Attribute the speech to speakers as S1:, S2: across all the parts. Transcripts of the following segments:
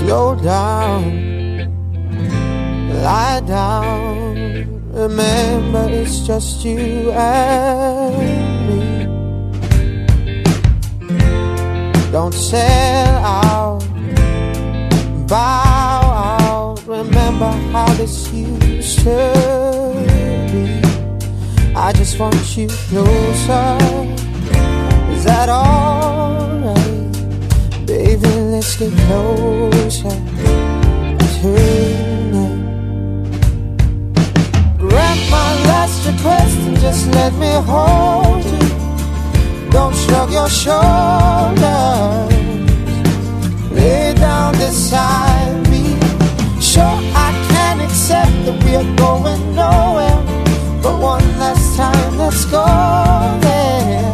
S1: Slow down, lie down. Remember, it's just you and me. Don't sell out, bow out. Remember how this used to be. I just want you closer. Is that alright? Baby, let's get closer tonight. Grant my last request and just let me hold you. Don't shrug your shoulders. Lay down beside me. Sure, I can accept that we're going nowhere, but one last time, let's go there.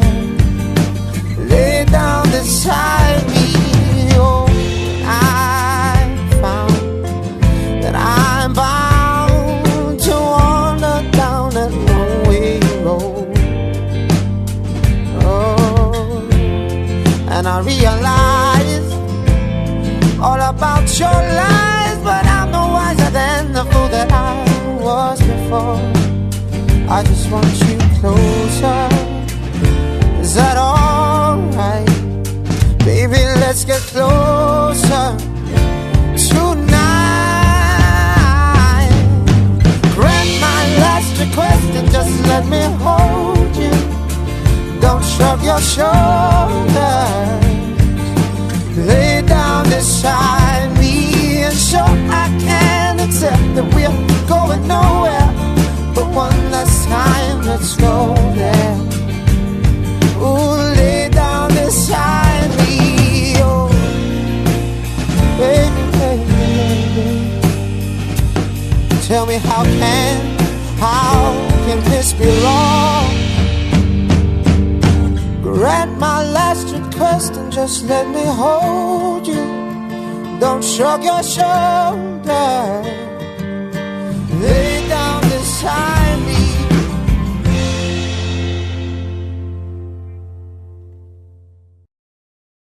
S1: Lay down beside me. Oh, I found that I'm bound to wander down that one-way road. And I realize all about your lies, but I'm no wiser than the fool that I was before. I just want you closer. Is that alright? Baby, let's get closer tonight. Grant my last request and just let me hold you. Don't shrug your shoulders. Lay down beside me. And sure, I can accept that we're going nowhere, but one last time, let's go there. Ooh, lay down beside me. Oh, baby, baby, baby. Tell me how can this be wrong? Grant my last request and just let me hold you. Don't shrug your shoulders.